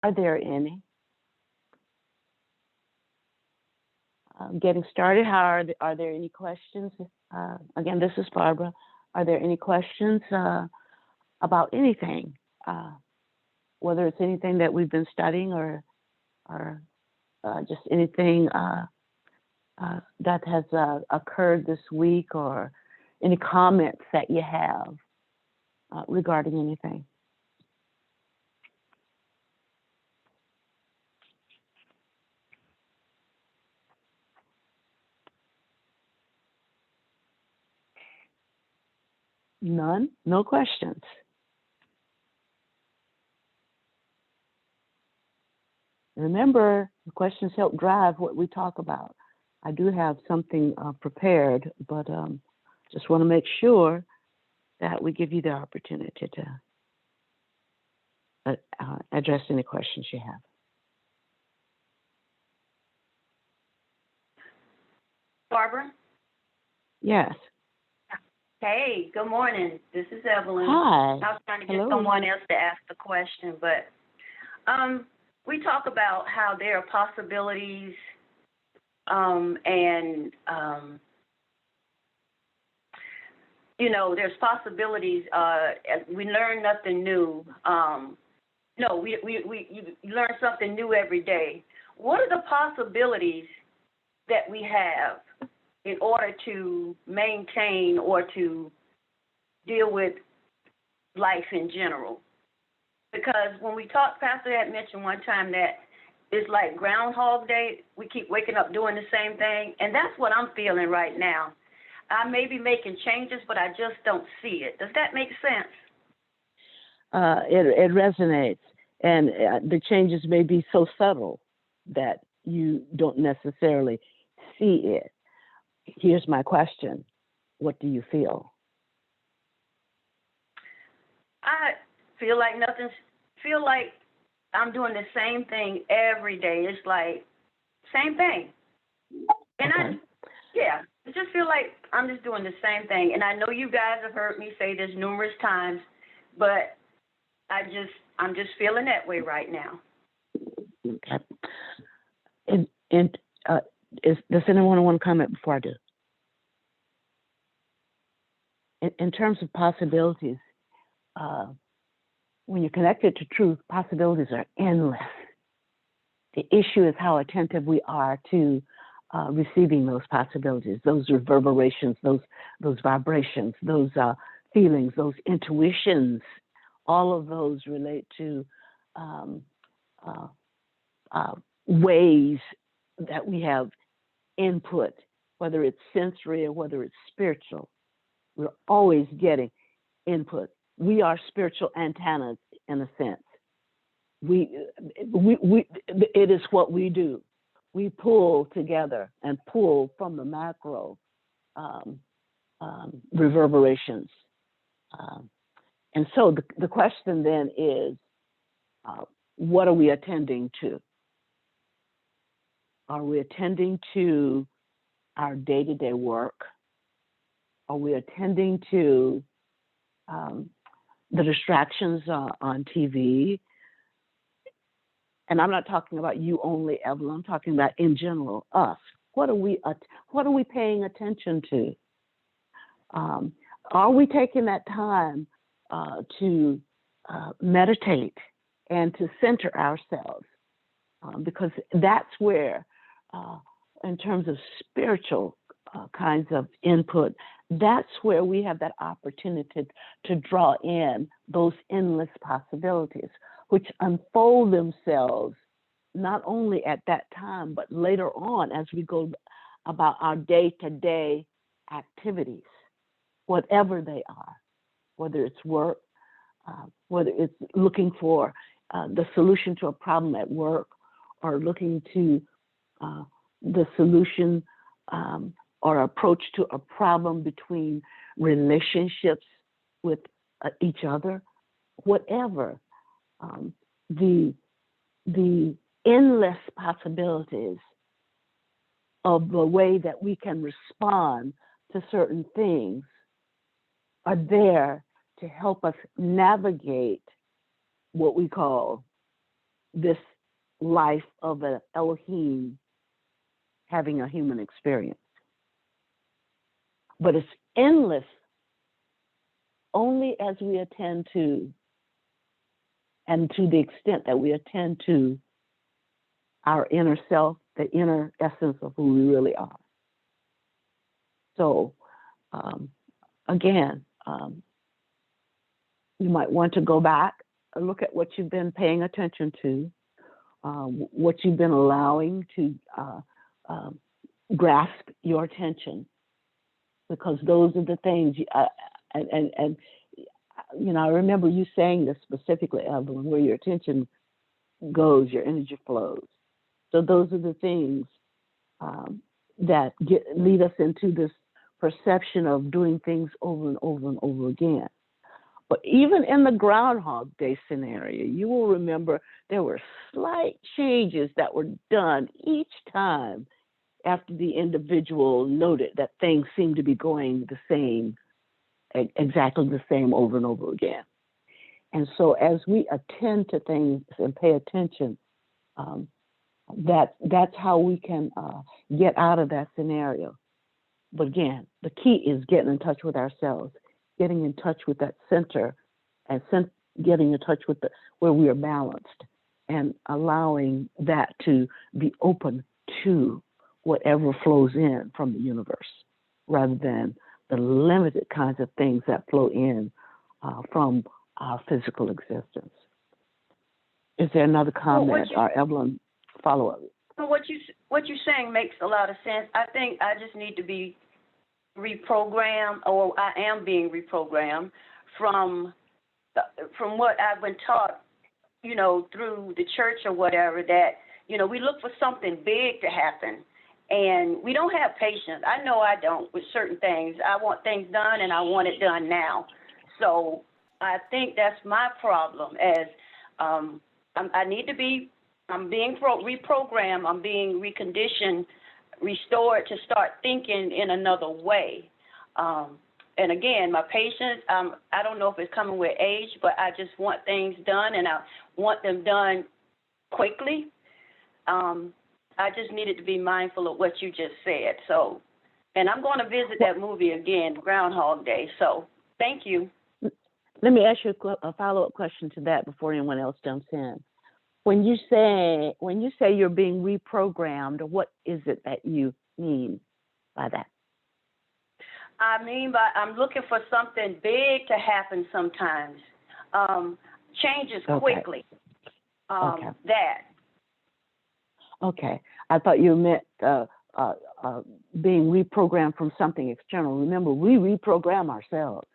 Are there any? Getting started, are there any questions? Again, this is Barbara. Are there any questions about anything, whether it's anything that we've been studying or just anything that has occurred this week, or any comments that you have regarding anything? None? No questions? Remember, the questions help drive what we talk about. I do have something prepared, but just want to make sure that we give you the opportunity to address any questions you have. Barbara? Yes. Hey, good morning. This is Evelyn. Hi. I was trying to get Hello. someone else to ask the question, but we talk about how there are possibilities and there's possibilities. We learn nothing new. No, you learn something new every day. What are the possibilities that we have in order to maintain or to deal with life in general? Because when we talked, Pastor had mentioned one time that it's like Groundhog Day. We keep waking up doing the same thing, and that's what I'm feeling right now. I may be making changes, but I just don't see it. Does that make sense? It resonates, and the changes may be so subtle that you don't necessarily see it. Here's my question: what do you feel? I feel like I'm doing the same thing every day. It's like same thing, and Okay. I just feel like I'm just doing the same thing. And I know you guys have heard me say this numerous times, but I'm just feeling that way right now. Okay. And does anyone want to comment before I do? In terms of possibilities, when you're connected to truth, possibilities are endless. The issue is how attentive we are to receiving those possibilities, those reverberations, those vibrations, those feelings, those intuitions. All of those relate to ways that we have input, whether it's sensory or whether it's spiritual. We're always getting input. We are spiritual antennas in a sense. It is what we do. We pull together and pull from the macro reverberations. And so the question then is, what are we attending to? Are we attending to our day-to-day work? Are we attending to the distractions on TV? And I'm not talking about you only, Evelyn. I'm talking about in general, us. What are we paying attention to? Are we taking that time to meditate and to center ourselves? Because that's where, in terms of spiritual kinds of input, that's where we have that opportunity to draw in those endless possibilities, which unfold themselves not only at that time, but later on as we go about our day-to-day activities, whatever they are, whether it's work, whether it's looking for the solution to a problem at work, or looking to the solution or approach to a problem between relationships with each other, whatever. The endless possibilities of the way that we can respond to certain things are there to help us navigate what we call this life of an Elohim having a human experience. But it's endless only as we attend to, and to the extent that we attend to, our inner self, the inner essence of who we really are. So, again, you might want to go back and look at what you've been paying attention to, what you've been allowing to grasp your attention, because those are the things. And you know, I remember you saying this specifically, Evelyn, where your attention goes, your energy flows. So those are the things that lead us into this perception of doing things over and over and over again. But even in the Groundhog Day scenario, you will remember there were slight changes that were done each time after the individual noted that things seemed to be going the same, exactly the same over and over again. And so as we attend to things and pay attention, that's how we can get out of that scenario. But again, the key is getting in touch with ourselves, getting in touch with that center, and getting in touch with where we are balanced, and allowing that to be open to whatever flows in from the universe, rather than the limited kinds of things that flow in from our physical existence. Is there another comment, or Evelyn, follow up? Well, what you're saying makes a lot of sense. I think I just need to be reprogrammed, or I am being reprogrammed from what I've been taught, you know, through the church or whatever, that, you know, we look for something big to happen, and we don't have patience. I know I don't with certain things. I want things done, and I want it done now. So I think that's my problem, as I need to be, I'm being reprogrammed, I'm being reconditioned, restored to start thinking in another way. And again, my patience, I don't know if it's coming with age, but I just want things done, and I want them done quickly. I just needed to be mindful of what you just said. So, and I'm going to visit that movie again, Groundhog Day. So thank you. Let me ask you a follow-up question to that before anyone else jumps in. When you say you're being reprogrammed, what is it that you mean by that? I mean, I'm looking for something big to happen sometimes. Changes quickly. That. Okay. I thought you meant being reprogrammed from something external. Remember, we reprogram ourselves.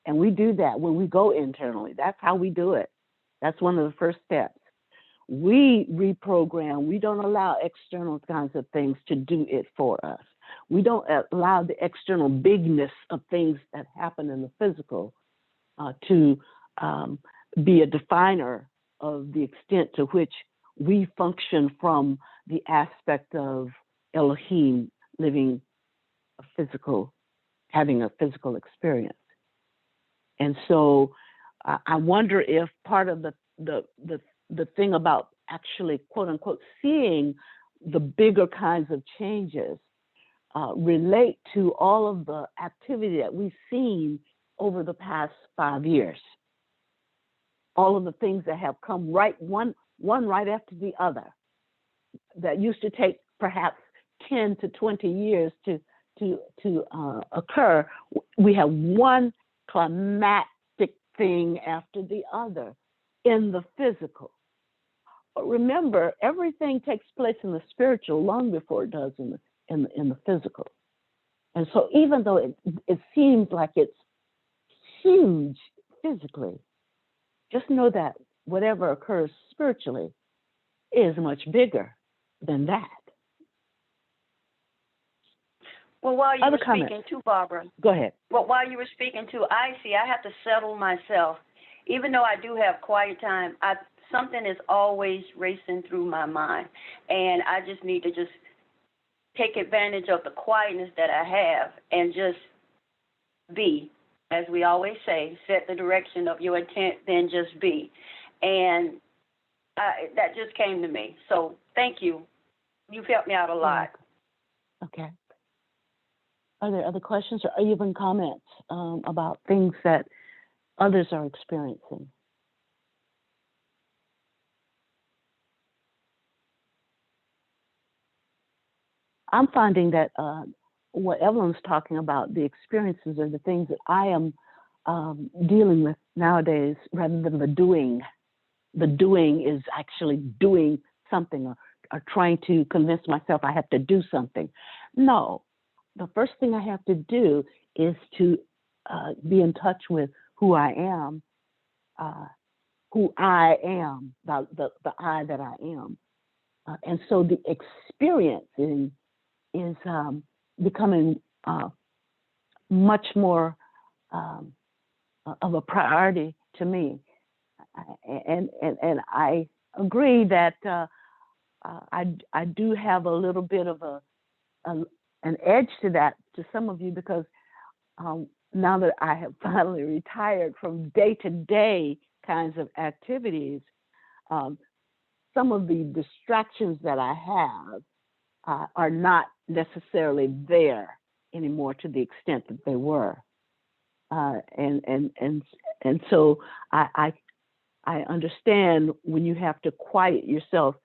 And we do that when we go internally. That's how we do it. That's one of the first steps. We reprogram. We don't allow external kinds of things to do it for us. We don't allow the external bigness of things that happen in the physical to be a definer of the extent to which we function from the aspect of Elohim living having a physical experience. And so I wonder if part of the thing about actually, quote unquote, seeing the bigger kinds of changes relate to all of the activity that we've seen over the past 5 years. All of the things that have come one right after the other, that used to take perhaps 10 to 20 years to occur. We have one climactic thing after the other in the physical. But remember, everything takes place in the spiritual long before it does in the physical. And so even though it seems like it's huge physically, just know that whatever occurs spiritually is much bigger than that. Well, while you were speaking too, Barbara. Go ahead. Well, while you were speaking too, I have to settle myself. Even though I do have quiet time, something is always racing through my mind. And I just need to just take advantage of the quietness that I have and just be. As we always say, set the direction of your intent, then just be. And That just came to me. So thank you. You've helped me out a lot. Okay. Are there other questions or even comments about things that others are experiencing? I'm finding that what Evelyn's talking about, the experiences are the things that I am dealing with nowadays rather than the doing. The doing is actually doing something or trying to convince myself I have to do something. No, the first thing I have to do is to be in touch with who I am, the I that I am. And so the experiencing is becoming much more of a priority to me. And I agree that I do have a little bit of an edge to that to some of you because now that I have finally retired from day-to-day kinds of activities, some of the distractions that I have are not necessarily there anymore to the extent that they were, and so I understand when you have to quiet yourself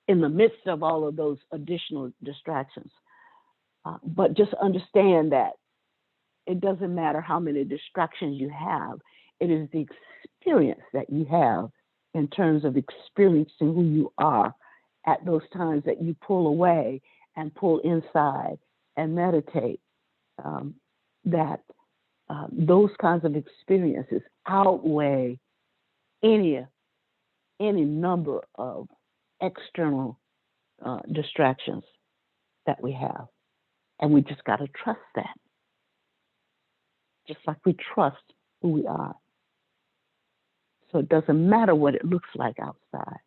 in the midst of all of those additional distractions. But just understand that it doesn't matter how many distractions you have. It is the experience that you have in terms of experiencing who you are at those times that you pull away and pull inside and meditate, that those kinds of experiences outweigh any number of external distractions that we have. And we just got to trust that, just like we trust who we are. So it doesn't matter what it looks like outside.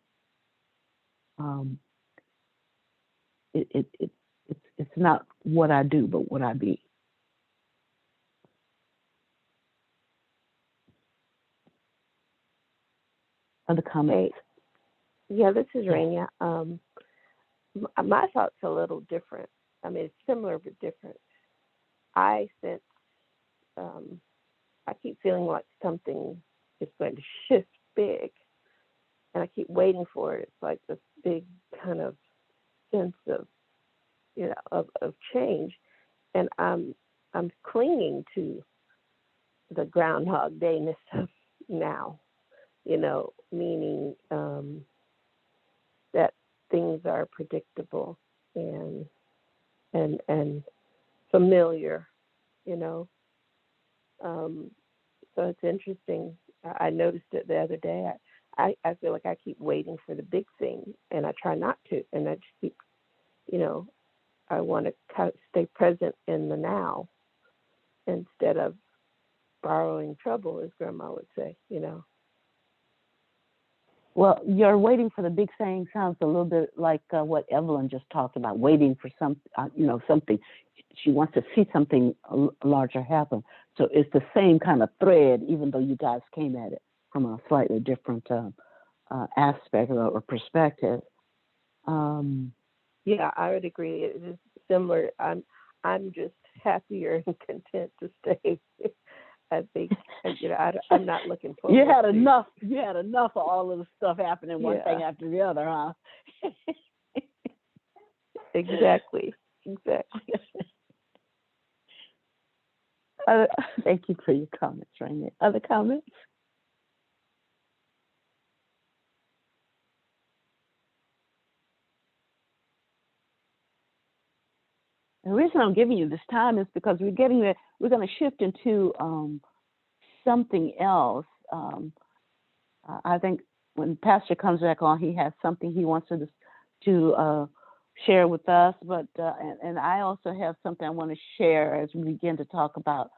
It's not what I do, but what I be. Other comments? Yeah, this is Rania. My thoughts are a little different. I mean, it's similar but different. I sense, I keep feeling like something is going to shift big, and I keep waiting for it. It's like this big kind of sense of, of change, and I'm clinging to the Groundhog Dayness of now, meaning that things are predictable and familiar, So it's interesting. I noticed it the other day. I feel like I keep waiting for the big thing, and I try not to. And I just keep, I want to stay present in the now instead of borrowing trouble, as Grandma would say, Well, you're waiting for the big thing sounds a little bit like what Evelyn just talked about, waiting for something. She wants to see something larger happen. So it's the same kind of thread, even though you guys came at it from a slightly different aspect or perspective. Yeah, I would agree. It is similar. I'm just happier and content to stay. I think I'm not looking forward. You had enough of all of the stuff happening one thing after the other, huh? Exactly. Thank you for your comments, Raina. Other comments? The reason I'm giving you this time is because we're going to shift into something else. I think when Pastor comes back on, he has something he wants to share with us. But and I also have something I want to share as we begin to talk about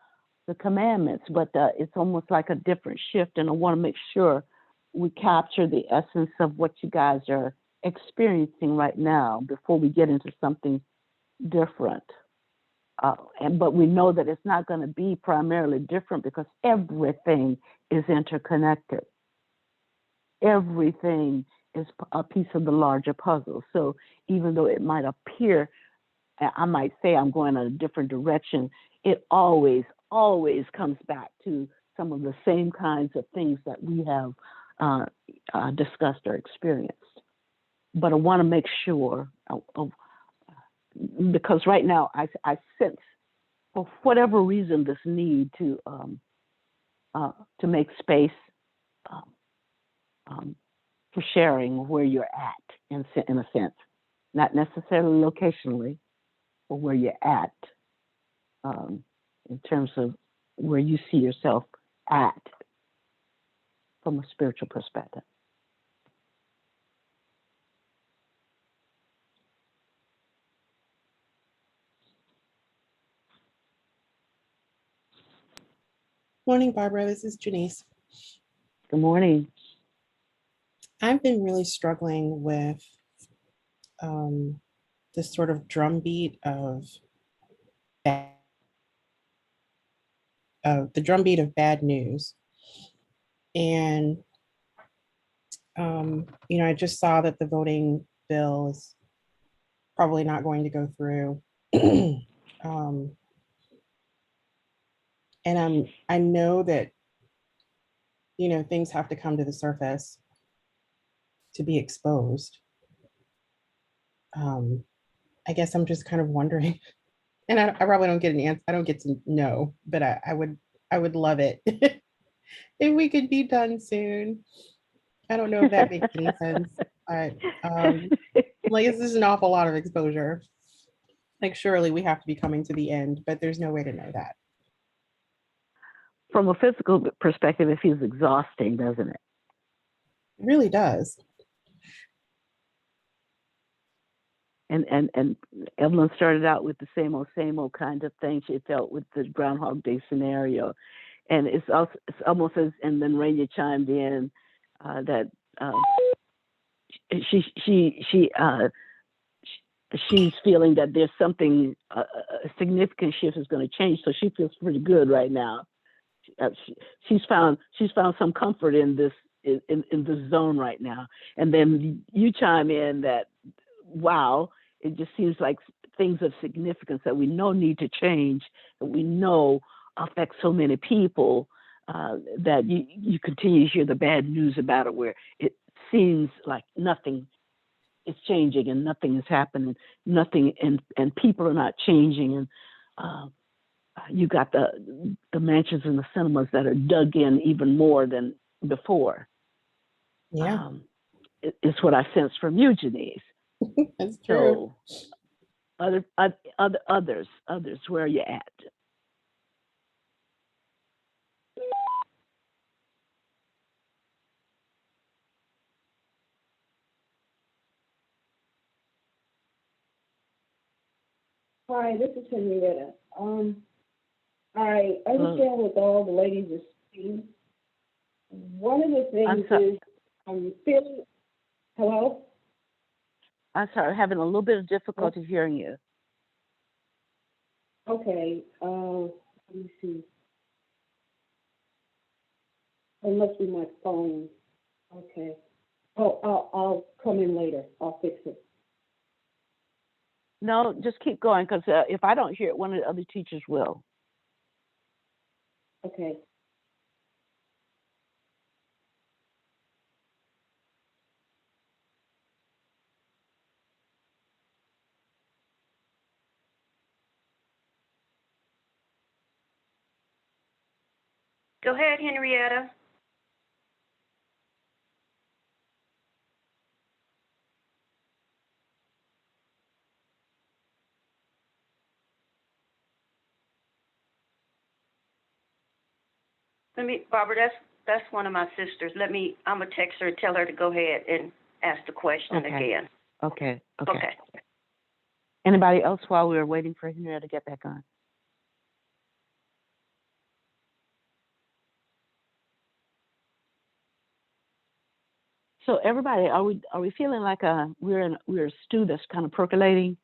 the commandments. But it's almost like a different shift, and I want to make sure we capture the essence of what you guys are experiencing right now before we get into something different. But we know that it's not going to be primarily different because everything is interconnected. everything is a piece of the larger puzzle. So even though it might appear, I might say I'm going in a different direction, it always comes back to some of the same kinds of things that we have discussed or experienced. But I want to make sure, because right now I sense, for whatever reason, this need to make space for sharing where you're at, in a sense, not necessarily locationally, but where you're at, in terms of where you see yourself at from a spiritual perspective. Morning, Barbara. This is Janice. Good morning. I've been really struggling with this sort of drumbeat of the drumbeat of bad news. And, I just saw that the voting bill is probably not going to go through. And I know that, things have to come to the surface to be exposed. I guess I'm just kind of wondering, and I probably don't get an answer. I don't get to know, but I would love it if we could be done soon. I don't know if that makes any sense. But like, this is an awful lot of exposure. Like, surely we have to be coming to the end, but there's no way to know that. From a physical perspective, it feels exhausting, doesn't it? It really does. And Evelyn started out with the same old kind of thing she felt with the Groundhog Day scenario, and it's almost as, and then Raina chimed in that she's feeling that there's something, a significant shift is going to change, so she feels pretty good right now. She's found some comfort in this zone right now, and then you chime in that, wow, it just seems like things of significance that we know need to change, that we know affect so many people, that you continue to hear the bad news about it, where it seems like nothing is changing and nothing is happening, and people are not changing, and you got the mansions and the cinemas that are dug in even more than before. Yeah, It's what I sense from you, Janice. that's true. So, others, where are you at? Hi, this is Henrietta. I understand what all the ladies are saying. One of the things is I'm feeling. Hello? I'm sorry, having a little bit of difficulty hearing you. Okay. Let me see. It must be my phone. Okay. Oh, I'll come in later. I'll fix it. No, just keep going, because if I don't hear it, one of the other teachers will. Okay. Go ahead, Henrietta. Barbara, that's one of my sisters. I'm gonna text her and tell her to go ahead and ask the question again. Okay. Okay. Anybody else while we were waiting for Henrietta to get back on? So everybody, are we feeling like we're a stew that's kind of percolating,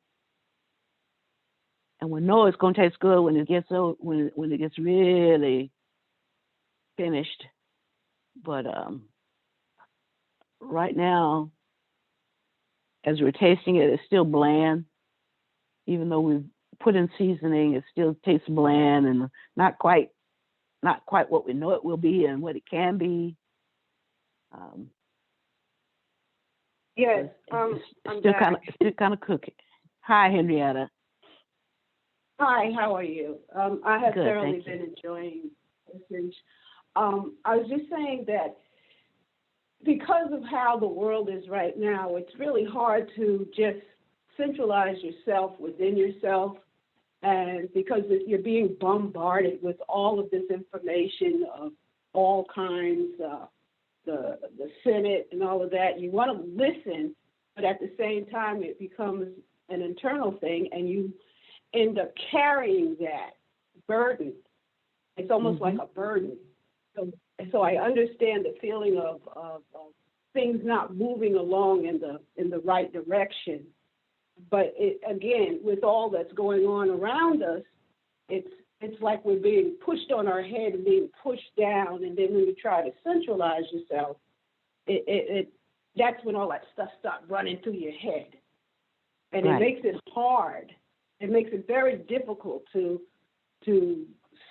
and we know it's going to taste good when it gets when it gets really finished, but right now, as we're tasting it, it's still bland. Even though we've put in seasoning, it still tastes bland and not quite what we know it will be and what it can be. Yes, It's I'm still back. kind of cooking. Hi, Henrietta. Hi, how are you? I have Good, thoroughly thank you. been enjoying this. I was just saying that because of how the world is right now, it's really hard to just centralize yourself within yourself. And because you're being bombarded with all of this information of all kinds, the Senate and all of that, you want to listen, but at the same time, it becomes an internal thing, and you end up carrying that burden. It's almost like a burden. So I understand the feeling of things not moving along in the right direction. But again, with all that's going on around us, it's like we're being pushed on our head and being pushed down. And then when you try to centralize yourself, that's when all that stuff starts running through your head. And Right. it makes it hard. It makes it very difficult to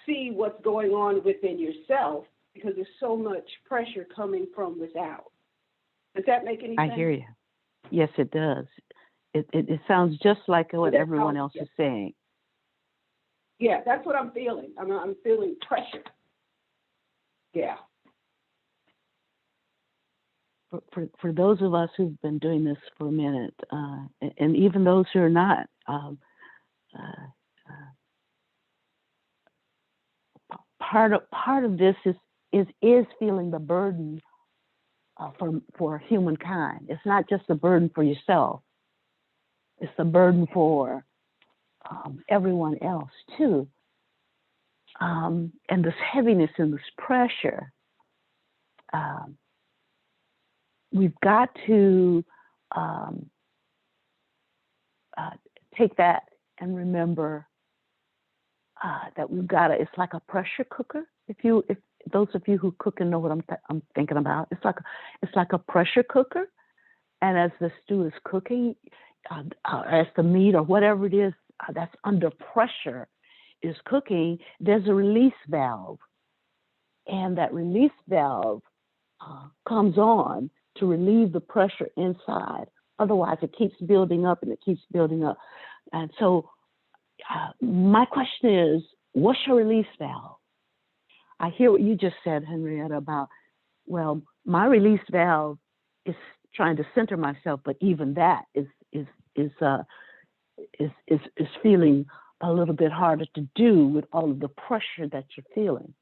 see what's going on within yourself because there's so much pressure coming from without. Does that make any sense? I hear you. Yes, it does. It sounds just like what That's everyone how- else is saying. Yeah, that's what I'm feeling. I'm feeling pressure. Yeah. For those of us who've been doing this for a minute, and even those who are not, part of this is feeling the burden for humankind. It's not just a burden for yourself; it's a burden for everyone else too. And this heaviness and this pressure. We've got to take that and remember that we've got it's like a pressure cooker. If those of you who cook and know what I'm thinking about, it's like a pressure cooker. And as the stew is cooking, as the meat or whatever it is that's under pressure is cooking, there's a release valve, and that release valve comes on to relieve the pressure inside. Otherwise, it keeps building up and it keeps building up. And so my question is, what's your release valve? I hear what you just said, Henrietta, about, well, my release valve is trying to center myself, but even that is feeling a little bit harder to do with all of the pressure that you're feeling.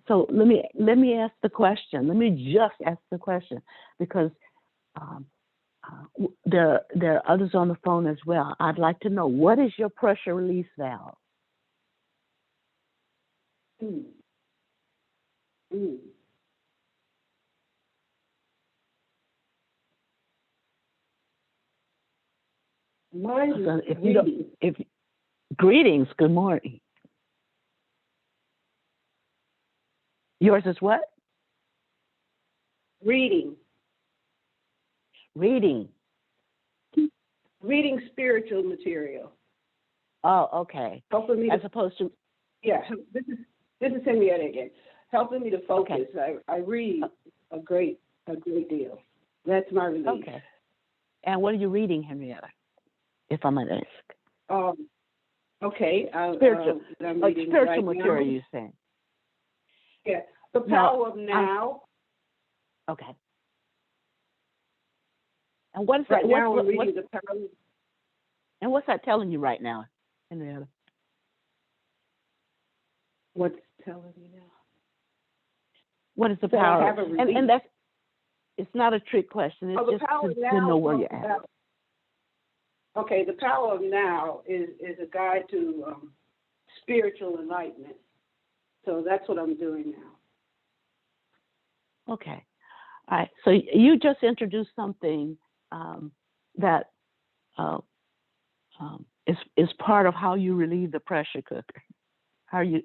So let me ask the question. Let me just ask the question, because there are others on the phone as well. I'd like to know, what is your pressure release valve? Mine is If you don't, greetings, good morning. Yours is what? reading spiritual material. Oh, okay. Helping me As to, opposed to, yeah, this is Henrietta again. Helping me to focus. Okay. I read a great deal. That's my release. okay. And what are you reading, Henrietta, if I might ask? Okay. Spiritual, I'm like reading spiritual right material, now. you're saying? Yeah. The Power of Now. Okay. And what is Right that? now I'm reading The Power. And what's that telling you right now, Henrietta? What's telling me now? What is the That I power? have a release. And that's, it's not a trick question. It's The just Power to Now know where you're talks at. about- Okay, The Power of Now is a guide to spiritual enlightenment. So that's what I'm doing now. Okay. All right. So you just introduced something that is part of how you relieve the pressure cooker, how you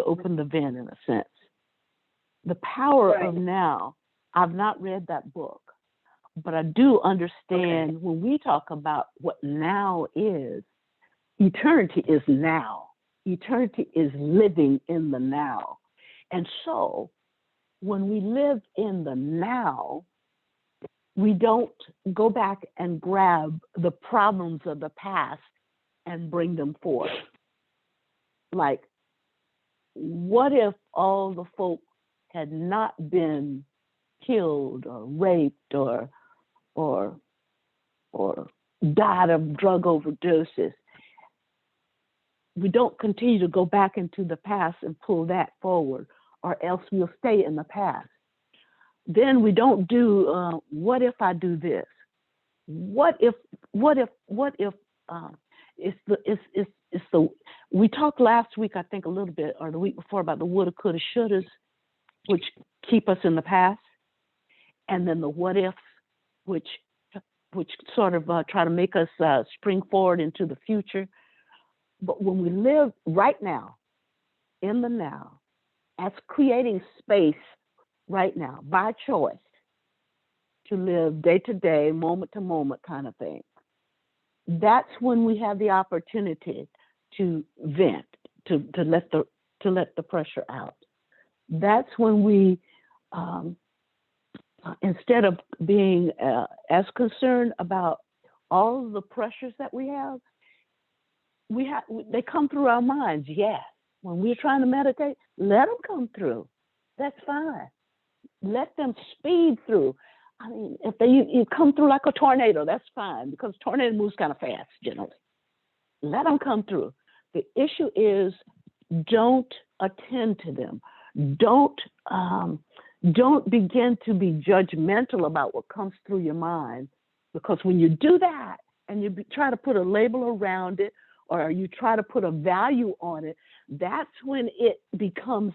open the vent, in a sense. The power Right. of now, I've not read that book, but I do understand when we talk about what now is, eternity is now. Eternity is living in the now. And so when we live in the now, we don't go back and grab the problems of the past and bring them forth. Like, what if all the folk had not been killed or raped or died of drug overdoses? We don't continue to go back into the past and pull that forward, or else we'll stay in the past. Then we don't do, what if I do this? What if, it's the, we talked last week, I think a little bit, or the week before, about the woulda, coulda, shouldas, which keep us in the past. And then the what ifs, which sort of try to make us spring forward into the future. But when we live right now, in the now, as creating space right now, by choice, to live day to day, moment to moment kind of thing, that's when we have the opportunity to vent, to let the pressure out. That's when we, instead of being as concerned about all of the pressures that we have, they come through our minds. Yes, when we're trying to meditate, let them come through. That's fine. Let them speed through. I mean, if you come through like a tornado, that's fine, because tornado moves kind of fast generally. Let them come through. The issue is, don't attend to them. Don't begin to be judgmental about what comes through your mind, because when you do that and you try to put a label around it, or you try to put a value on it, that's when it becomes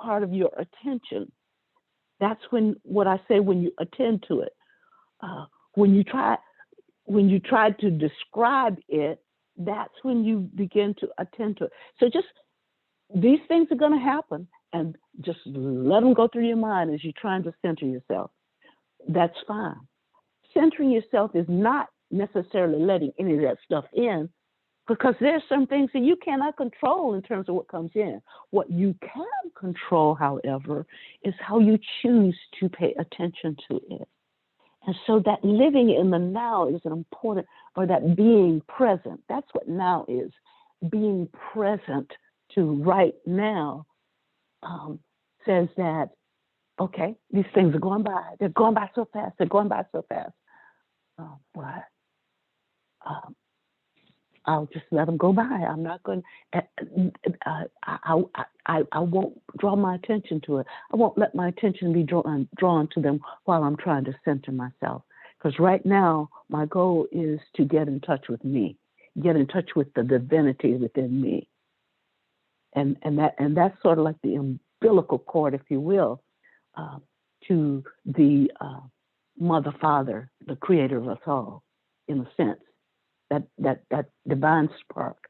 part of your attention. That's when, what I say, when you attend to it. When you try to describe it, that's when you begin to attend to it. So just, these things are going to happen, and just let them go through your mind as you're trying to center yourself. That's fine. Centering yourself is not necessarily letting any of that stuff in, because there's some things that you cannot control in terms of what comes in. What you can control, however, is how you choose to pay attention to it. And so that living in the now is an important, or that being present. That's what now is. Being present to right now says that, okay, these things are going by. They're going by so fast. They're going by so fast. But I'll just let them go by. I'm not going. I won't draw my attention to it. I won't let my attention be drawn to them while I'm trying to center myself. Because right now, my goal is to get in touch with me, get in touch with the divinity within me, and that's sort of like the umbilical cord, if you will, to the Mother, Father, the Creator of us all, in a sense. That divine spark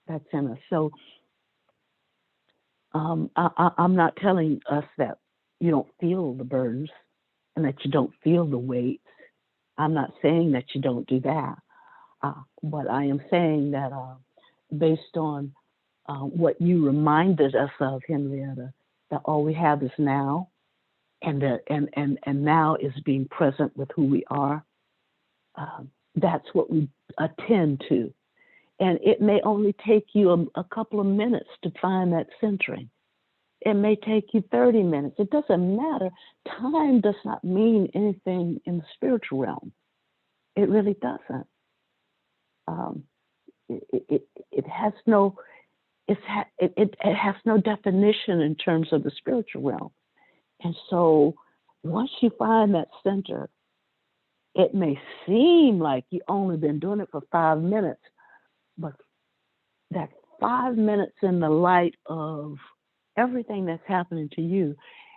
that's in us. So I'm not telling us that you don't feel the burdens and that you don't feel the weights. I'm not saying that you don't do that. But I am saying that based on what you reminded us of, Henrietta, that all we have is now, and now is being present with who we are. That's what we attend to. And it may only take you a couple of minutes to find that centering. It may take you 30 minutes. It doesn't matter. Time does not mean anything in the spiritual realm. It really doesn't. It has no definition in terms of the spiritual realm. And so once you find that center, it may seem like you've only been doing it for 5 minutes, but that 5 minutes in the light of everything that's happening to you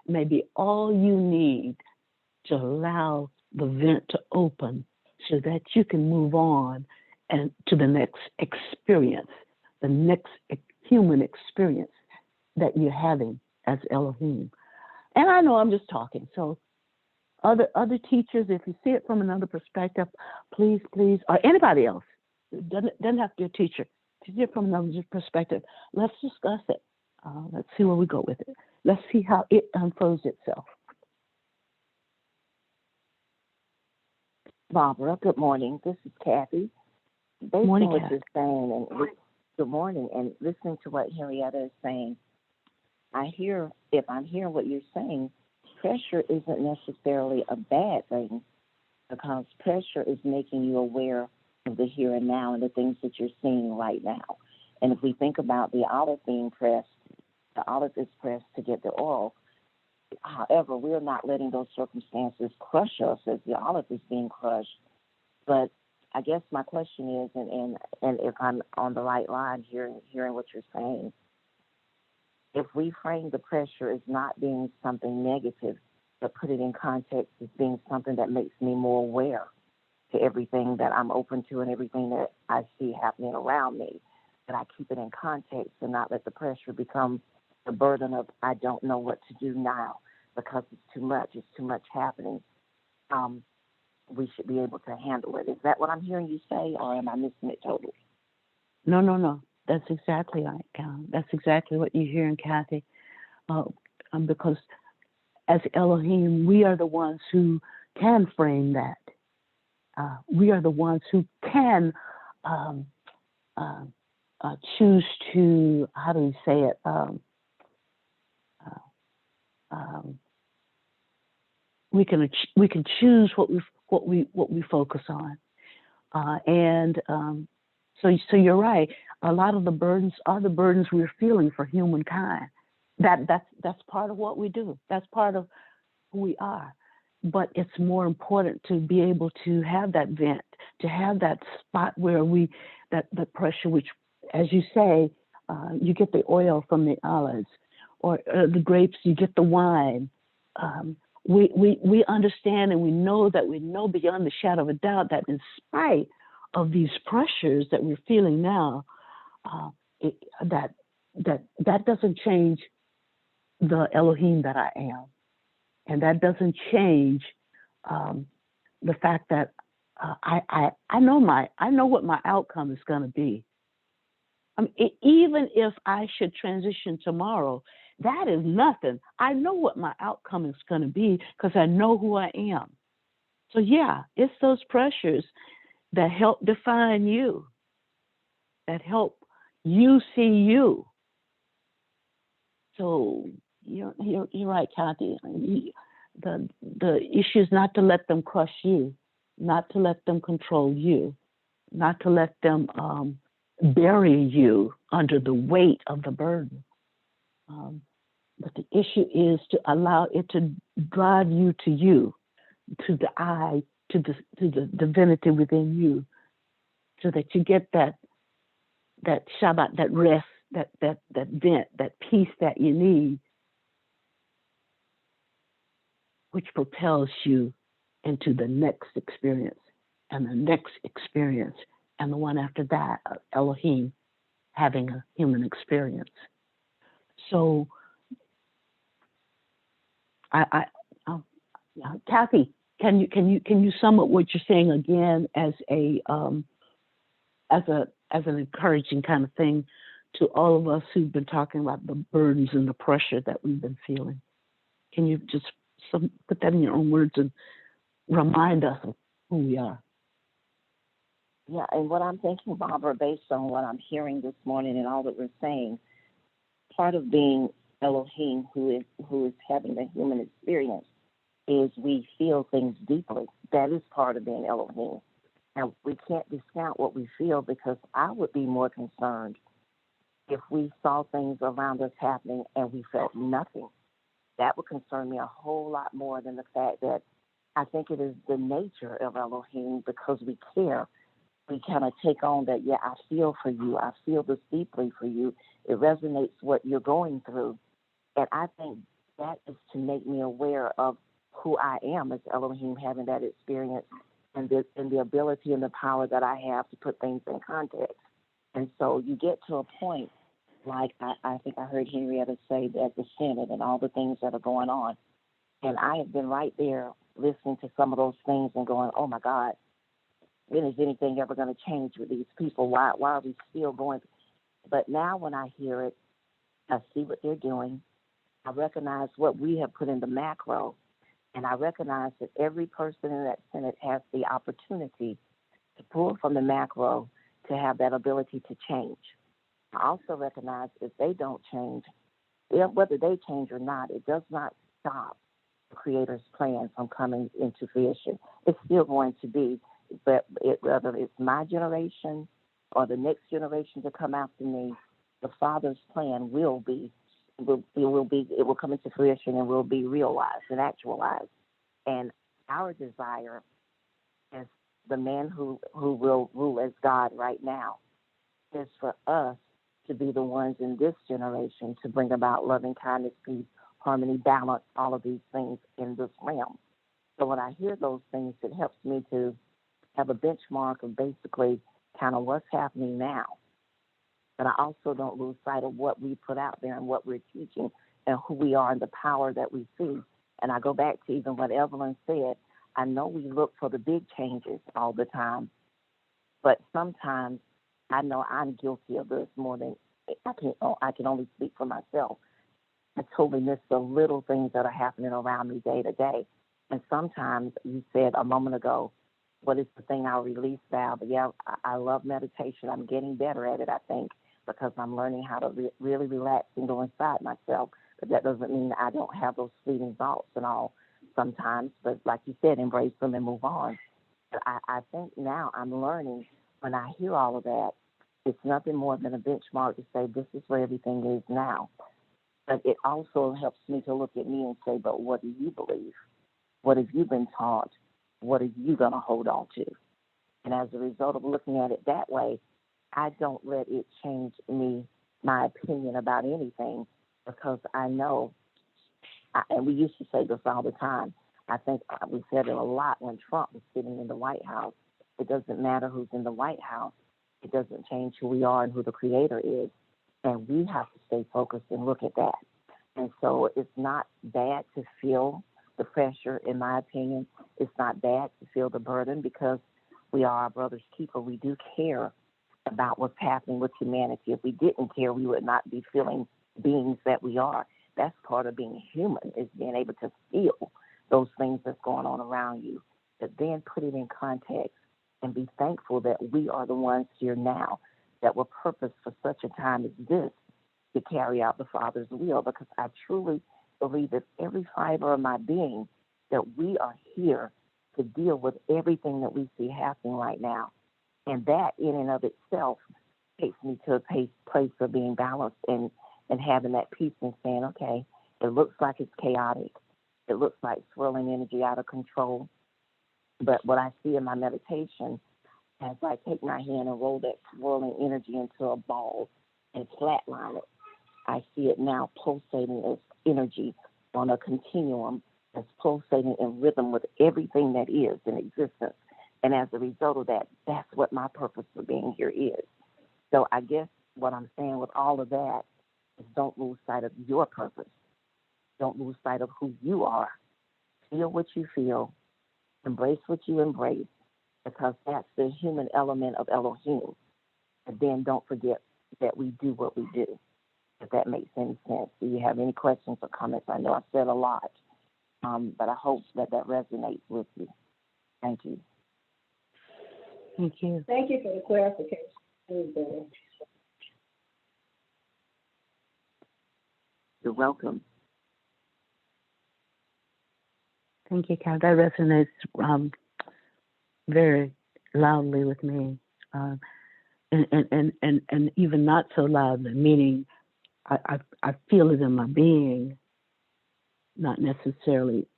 may be all you need to allow the vent to open so that you can move on and to the next experience, the next human experience that you're having as Elohim. And I know I'm just talking, so other teachers, if you see it from another perspective, please, or anybody else, it doesn't have to be a teacher. If you see it from another perspective, let's discuss it. Let's see where we go with it. Let's see how it unfolds itself. Barbara, good morning. This is Kathy. Based Morning, on what Kathy. you're saying, good morning, and listening to what Henrietta is saying, if I'm hearing what you're saying, pressure isn't necessarily a bad thing, because pressure is making you aware of the here and now and the things that you're seeing right now. And if we think about the olive being pressed, the olive is pressed to get the oil. However, we're not letting those circumstances crush us as the olive is being crushed. But I guess my question is, and if I'm on the right line hearing what you're saying, if we frame the pressure as not being something negative, but put it in context as being something that makes me more aware to everything that I'm open to and everything that I see happening around me, that I keep it in context and not let the pressure become the burden of I don't know what to do now because it's too much happening. We should be able to handle it. Is that what I'm hearing you say, or am I missing it totally? No. That's exactly right. That's exactly what you're hearing, Kathy. Because as Elohim, we are the ones who can frame that. We are the ones who can choose to, how do we say it? We can choose what we focus on, so you're right. A lot of the burdens are the burdens we're feeling for humankind. That's part of what we do. That's part of who we are. But it's more important to be able to have that vent, to have that spot where that pressure, which, as you say, you get the oil from the olives, or the grapes, you get the wine. We understand, and we know beyond the shadow of a doubt that in spite of these pressures that we're feeling now, that doesn't change the Elohim that I am, and that doesn't change the fact that I know what my outcome is going to be. I mean, even if I should transition tomorrow, that is nothing. I know what my outcome is going to be because I know who I am. So yeah, it's those pressures that help define you, that help you see you. So you're right, Kathy. The issue is not to let them crush you, not to let them control you, not to let them bury you under the weight of the burden. But the issue is to allow it to drive you, to the I, to the divinity within you, so that you get that Shabbat, that rest, that vent, that peace that you need, which propels you into the next experience and the next experience and the one after that, Elohim having a human experience. So Kathy, can you sum up what you're saying again as an encouraging kind of thing to all of us who've been talking about the burdens and the pressure that we've been feeling? Can you just put that in your own words and remind us of who we are? Yeah, and what I'm thinking, Barbara, based on what I'm hearing this morning and all that we're saying, part of being Elohim, who is having the human experience, is we feel things deeply. That is part of being Elohim. And we can't discount what we feel, because I would be more concerned if we saw things around us happening and we felt nothing. That would concern me a whole lot more than the fact that I think it is the nature of Elohim, because we care. We kind of take on that, yeah, I feel for you. I feel this deeply for you. It resonates what you're going through. And I think that is to make me aware of who I am as Elohim, having that experience and the ability and the power that I have to put things in context. And so you get to a point, like I think I heard Henrietta say, that the Senate and all the things that are going on. And I have been right there listening to some of those things and going, oh my God, when is anything ever going to change with these people? Why are we still going? But now when I hear it, I see what they're doing. I recognize what we have put in the macro, and I recognize that every person in that Senate has the opportunity to pull from the macro to have that ability to change. I also recognize if they don't change, whether they change or not, it does not stop the Creator's plan from coming into fruition. It's still going to be, but whether it's my generation or the next generation to come after me, the Father's plan will come into fruition and will be realized and actualized. And our desire as the man who will rule as God right now is for us to be the ones in this generation to bring about loving kindness, peace, harmony, balance, all of these things in this realm. So when I hear those things, it helps me to have a benchmark of basically kind of what's happening now. But I also don't lose sight of what we put out there and what we're teaching and who we are and the power that we see. And I go back to even what Evelyn said. I know we look for the big changes all the time, but sometimes I know I'm guilty of this more than I can only speak for myself. I totally miss the little things that are happening around me day to day. And sometimes you said a moment ago, what is the thing I'll release, Val? But yeah, I love meditation. I'm getting better at it, I think, because I'm learning how to really relax and go inside myself. But that doesn't mean I don't have those fleeting thoughts and all sometimes. But like you said, embrace them and move on. But I think now I'm learning when I hear all of that, it's nothing more than a benchmark to say this is where everything is now. But it also helps me to look at me and say, but what do you believe? What have you been taught? What are you going to hold on to? And as a result of looking at it that way, I don't let it change my opinion about anything, because I know, and we used to say this all the time, I think we said it a lot when Trump was sitting in the White House. It doesn't matter who's in the White House. It doesn't change who we are and who the Creator is. And we have to stay focused and look at that. And so it's not bad to feel the pressure, in my opinion. It's not bad to feel the burden, because we are our brother's keeper. We do care about what's happening with humanity. If we didn't care, we would not be feeling beings that we are. That's part of being human, is being able to feel those things that's going on around you, but then put it in context and be thankful that we are the ones here now that were purposed for such a time as this to carry out the Father's will, because I truly believe that every fiber of my being that we are here to deal with everything that we see happening right now. And that in and of itself takes me to a place of being balanced and having that peace and saying, okay, it looks like it's chaotic. It looks like swirling energy out of control. But what I see in my meditation, as I take my hand and roll that swirling energy into a ball and flatline it, I see it now pulsating as energy on a continuum that's pulsating in rhythm with everything that is in existence. And as a result of that, that's what my purpose for being here is. So I guess what I'm saying with all of that is don't lose sight of your purpose. Don't lose sight of who you are. Feel what you feel. Embrace what you embrace, because that's the human element of Elohim. And then don't forget that we do what we do, if that makes any sense. Do you have any questions or comments? I know I said a lot, but I hope that resonates with you. Thank you. Thank you. Thank you for the clarification. You're welcome. Thank you, Cal. That resonates very loudly with me, and even not so loudly, meaning I feel it in my being, not necessarily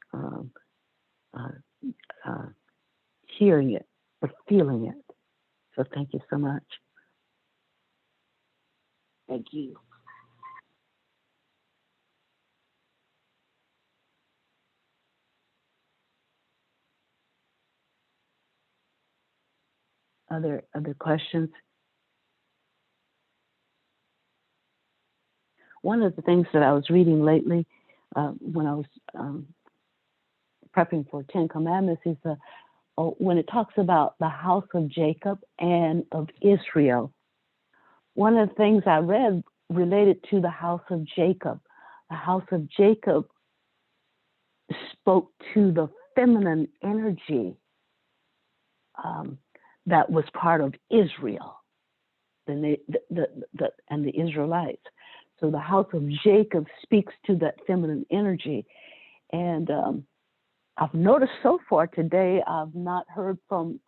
hearing it, but feeling it. So thank you so much. Thank you. Other questions? One of the things that I was reading lately, when I was prepping for 10 Commandments, he said, oh, when it talks about the house of Jacob and of Israel, one of the things I read related to the house of Jacob spoke to the feminine energy that was part of Israel and the Israelites. So the house of Jacob speaks to that feminine energy. And I've noticed so far today, I've not heard from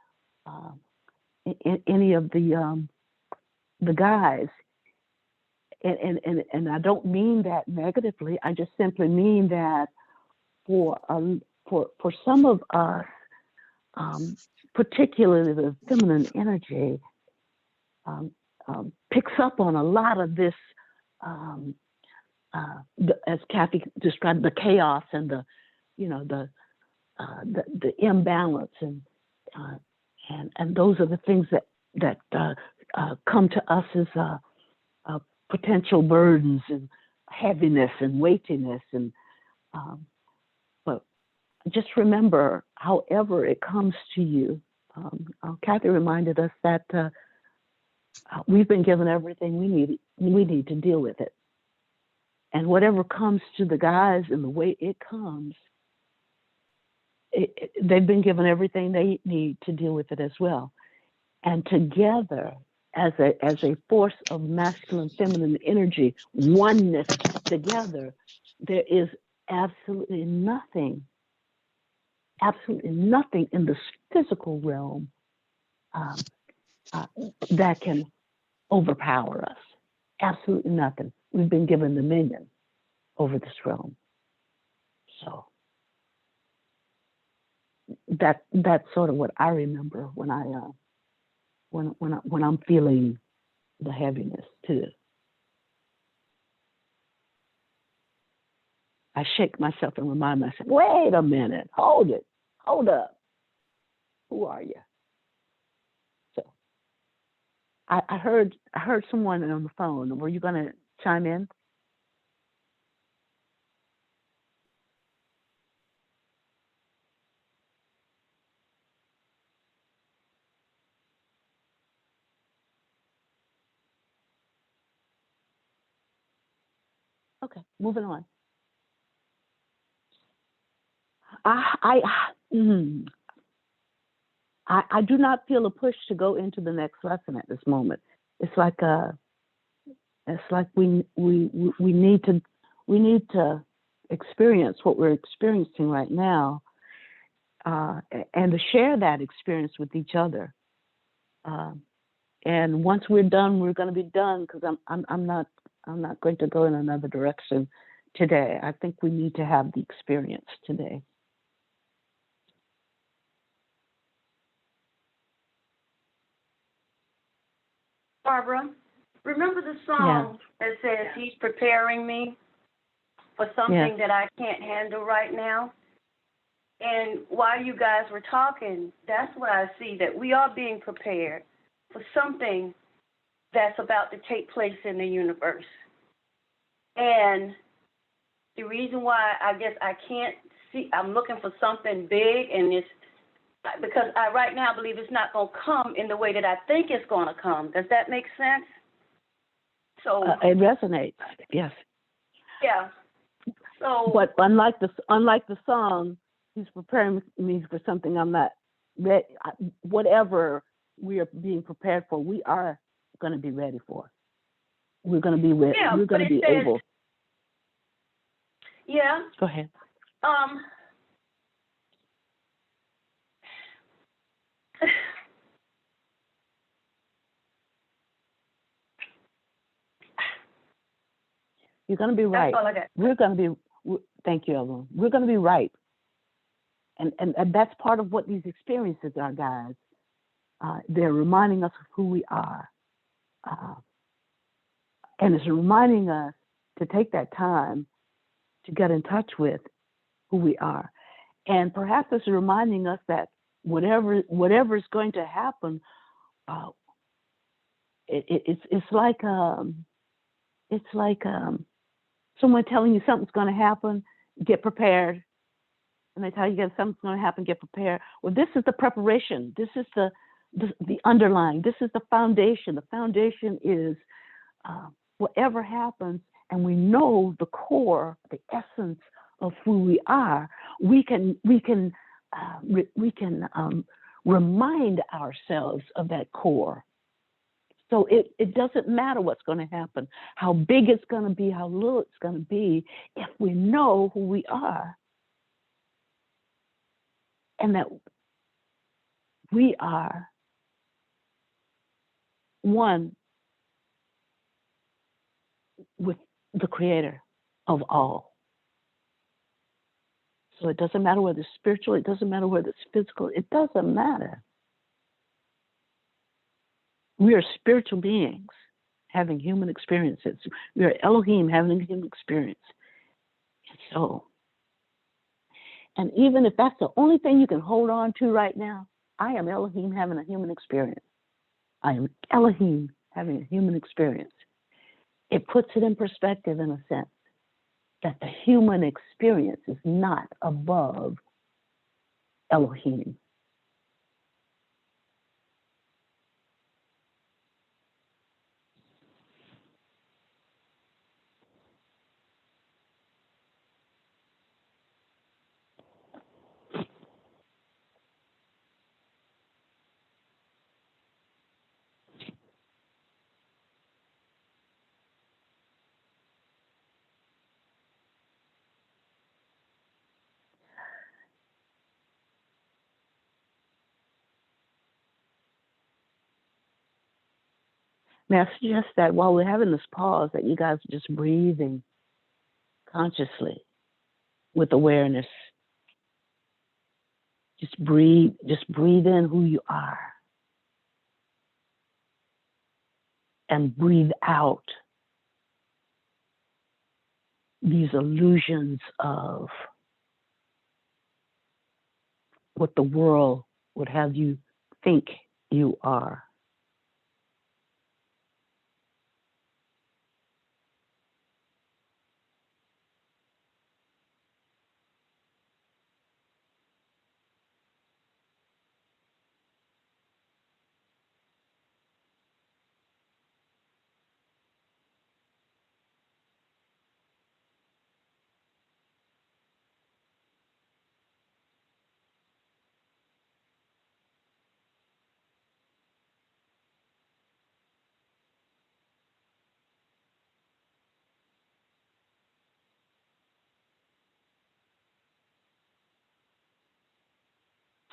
any of the guys. And I don't mean that negatively. I just simply mean that for some of us, particularly the feminine energy, picks up on a lot of this, as Kathy described, the chaos and the imbalance, and those are the things that come to us as potential burdens and heaviness and weightiness, and but just remember, however it comes to you, Kathy reminded us that we've been given everything we need to deal with it, and whatever comes to the guys and the way it comes, they've been given everything they need to deal with it as well, and together, as a force of masculine, feminine energy, oneness together, there is absolutely nothing in the physical realm that can overpower us. Absolutely nothing. We've been given dominion over this realm. So that's sort of what I remember when I'm feeling the heaviness too. I shake myself and remind myself, wait a minute, hold up. Who are you? So I heard someone on the phone. Were you gonna chime in? Okay, moving on. I do not feel a push to go into the next lesson at this moment. It's like we need to experience what we're experiencing right now, and to share that experience with each other. And once we're done, we're going to be done, because I'm not going to go in another direction today. I think we need to have the experience today. Barbara, remember the song that says he's preparing me for something that I can't handle right now? And while you guys were talking, that's what I see, that we are being prepared for something that's about to take place in the universe. And the reason why I guess I can't see, I'm looking for something big, and it's because I right now believe it's not going to come in the way that I think it's going to come. Does that make sense? So it resonates. Yes. Yeah. So, but unlike the song, he's preparing me for something I'm not ready. Whatever we are being prepared for, we are going to be ready for. We're going to be ready. Yeah, we're going to be able. Yeah. Go ahead. You're going to be right. That's all I got. We're going to be. Thank you, Evelyn. We're going to be right, and that's part of what these experiences are, guys. They're reminding us of who we are, and it's reminding us to take that time to get in touch with who we are, and perhaps it's reminding us that whatever is going to happen, it's like someone telling you something's going to happen. Get prepared. and they tell you that something's going to happen, get prepared. Well, this is the preparation. This is the underlying. This is the foundation. The foundation is whatever happens, and we know the core, the essence of who we are. We can remind ourselves of that core. So it doesn't matter what's going to happen, how big it's going to be, how little it's going to be, if we know who we are and that we are one with the Creator of all. So it doesn't matter whether it's spiritual, it doesn't matter whether it's physical, it doesn't matter. We are spiritual beings having human experiences. We are Elohim having a human experience. And even if that's the only thing you can hold on to right now, I am Elohim having a human experience. I am Elohim having a human experience. It puts it in perspective in a sense that the human experience is not above Elohim. May I suggest that while we're having this pause, that you guys are just breathing consciously with awareness. Just breathe in who you are. And breathe out these illusions of what the world would have you think you are.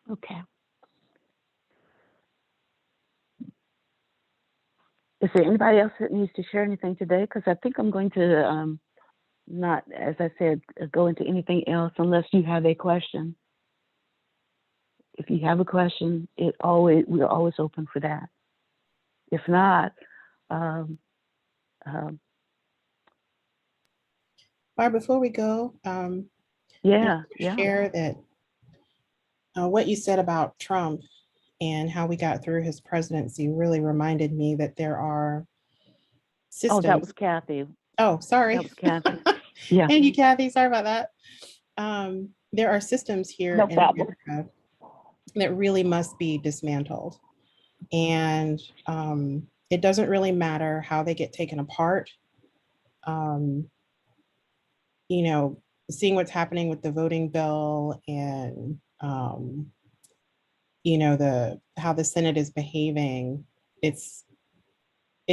Okay. Is there anybody else that needs to share anything today? Because I think I'm going to not, as I said, go into anything else unless you have a question. If you have a question, we're always open for that. If not, Barb, before we go, yeah. share that what you said about Trump and how we got through his presidency really reminded me that there are systems. Oh, that was Kathy. Oh, sorry. That was Kathy. Yeah. Thank you, Kathy. Sorry about that. There are systems here in America that really must be dismantled. And it doesn't really matter how they get taken apart. You know, seeing what's happening with the voting bill and you know, how the Senate is behaving, it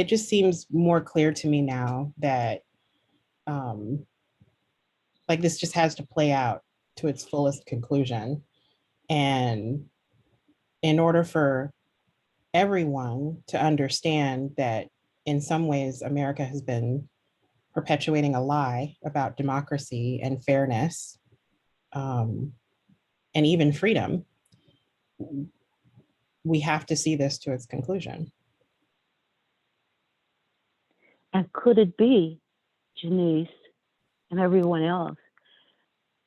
just seems more clear to me now that like this just has to play out to its fullest conclusion. And in order for everyone to understand that in some ways America has been perpetuating a lie about democracy and fairness, and even freedom, we have to see this to its conclusion. And could it be, Janice and everyone else,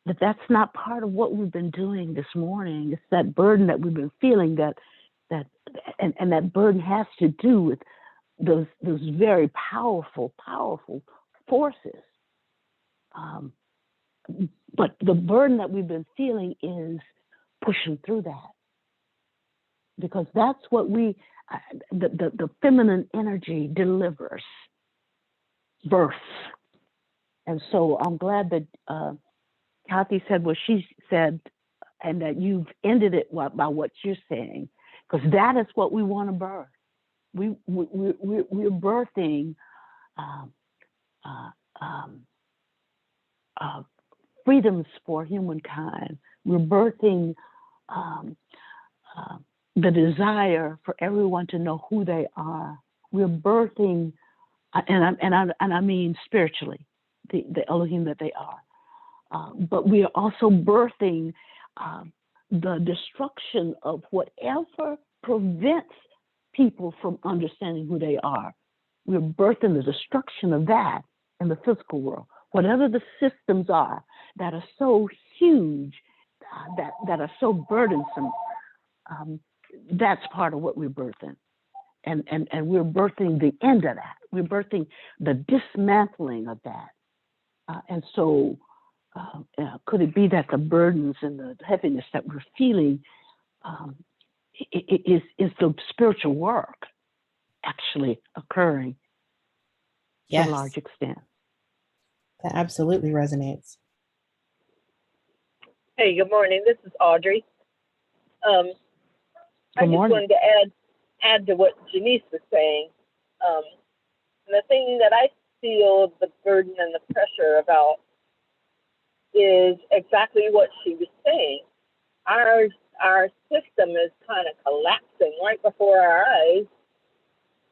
that that's not part of what we've been doing this morning? It's that burden that we've been feeling, and that burden has to do with those very powerful forces but the burden that we've been feeling is pushing through that, because that's what the feminine energy delivers birth. And so I'm glad that Kathy said what she said, and that you've ended it by what you're saying, because that is what we want to birth. We're birthing freedoms for humankind. We're birthing the desire for everyone to know who they are. We're birthing, and I mean spiritually, the Elohim that they are. But we are also birthing the destruction of whatever prevents people from understanding who they are. We're birthing the destruction of that in the physical world. Whatever the systems are that are so huge, that are so burdensome, that's part of what we're birthing. And we're birthing the end of that. We're birthing the dismantling of that. And so could it be that the burdens and the heaviness that we're feeling is the spiritual work actually occurring to a Yes, large extent? that absolutely resonates. Hey, good morning. This is Audrey. I Good just morning. wanted to add to what Janice was saying. And the thing that I feel the burden and the pressure about is exactly what she was saying. Our system is kind of collapsing right before our eyes,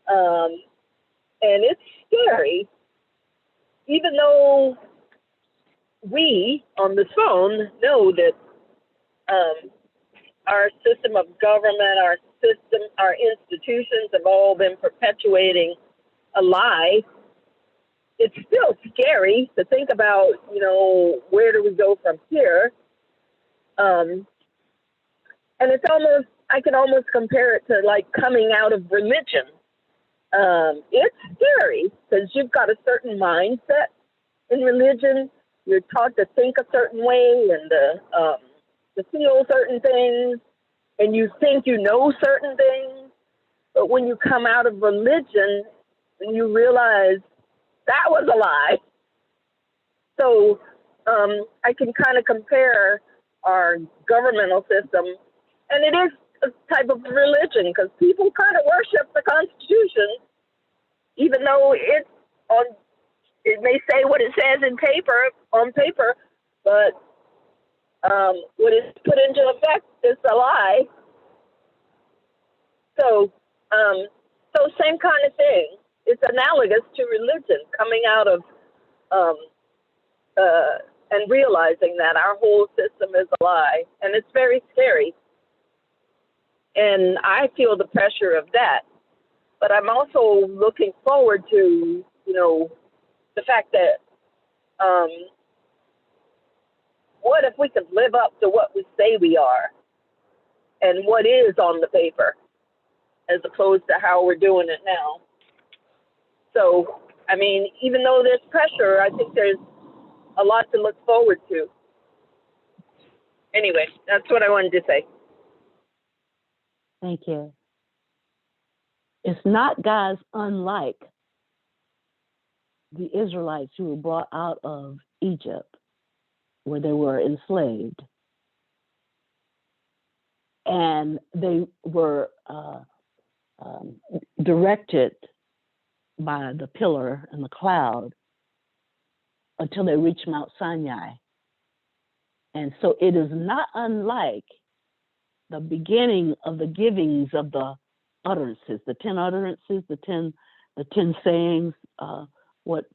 and it's scary. Even though we on the phone know that our system of government, our institutions have all been perpetuating a lie, it's still scary to think about, where do we go from here? And it's almost, I can almost compare it to like coming out of religion. It's scary because you've got a certain mindset in religion. You're taught to think a certain way and to feel certain things, and you think you know certain things. But when you come out of religion, and you realize that was a lie. So I can kind of compare our governmental system, and it is a type of religion because people kind of worship the Constitution, even though it may say what it says on paper, but when it's put into effect, it's a lie. So same kind of thing. It's analogous to religion, coming out of and realizing that our whole system is a lie, and it's very scary. And I feel the pressure of that, but I'm also looking forward to, the fact that what if we could live up to what we say we are and what is on the paper, as opposed to how we're doing it now. So, I mean, even though there's pressure, I think there's a lot to look forward to. Anyway, that's what I wanted to say. Thank you. It's not, guys, unlike the Israelites who were brought out of Egypt, where they were enslaved, and they were directed by the pillar and the cloud until they reached Mount Sinai. And so it is not unlike the beginning of the givings of the utterances, the 10 utterances, the 10 sayings, what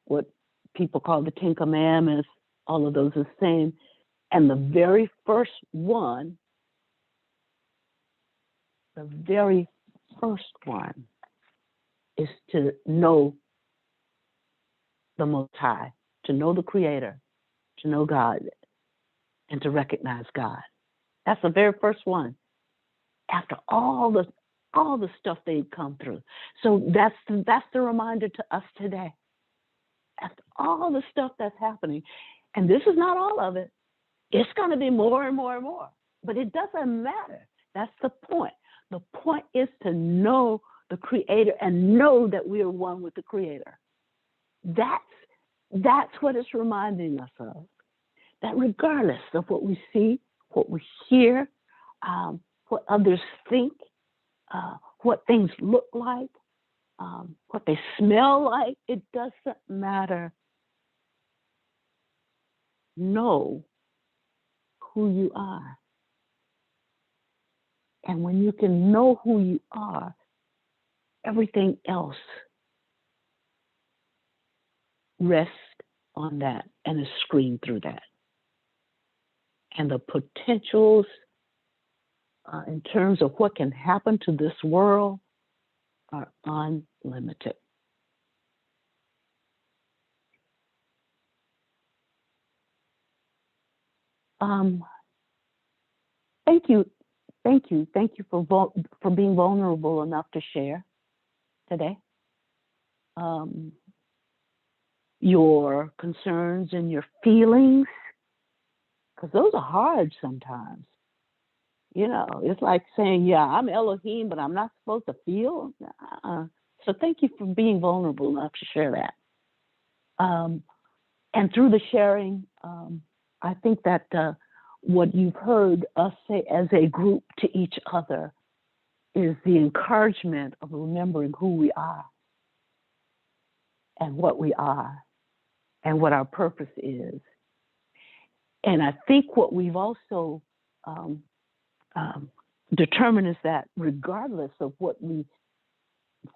people call the 10 commandments, all of those are the same. And the very first one is to know the Most High, to know the Creator, to know God, and to recognize God. That's the very first one. After all the stuff they've come through. So that's the reminder to us today. After all the stuff that's happening, And this is not all of it. It's going to be more and more and more. But it doesn't matter. That's the point. The point is to know the Creator and know that we are one with the Creator. That's what it's reminding us of. That regardless of what we see, what we hear, what others think, what things look like, what they smell like, it doesn't matter. Know who you are. And when you can know who you are, everything else rests on that and is screened through that. And the potentials in terms of what can happen to this world are unlimited. Thank you for being vulnerable enough to share today. Your concerns and your feelings, because those are hard sometimes. You know, it's like saying, yeah, I'm Elohim, but I'm not supposed to feel. So thank you for being vulnerable enough to share that. And through the sharing, I think that what you've heard us say as a group to each other is the encouragement of remembering who we are and what we are and what our purpose is. And I think what we've also determined is that regardless of what we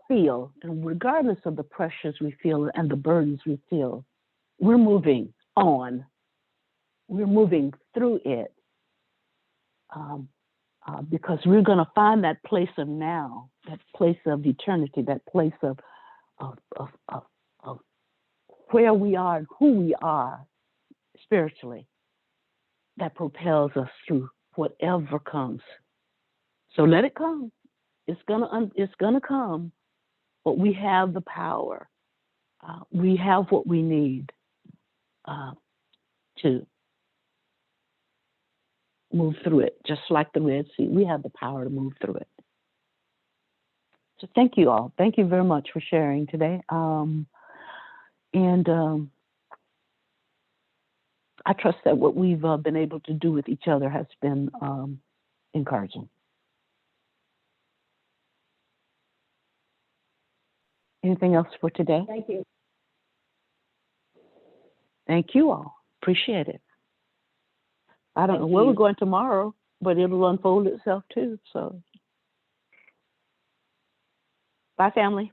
feel and regardless of the pressures we feel and the burdens we feel, we're moving on. We're moving through it because we're going to find that place of now, that place of eternity, that place of where we are and who we are spiritually that propels us through whatever comes. So let it come. It's gonna come, but we have the power. We have what we need to move through it, just like the Red Sea. We have the power to move through it. So thank you all. Thank you very much for sharing today. I trust that what we've been able to do with each other has been encouraging. Anything else for today? Thank you. Thank you all. Appreciate it. I don't know where we're going tomorrow, but it'll unfold itself too. So, bye, family.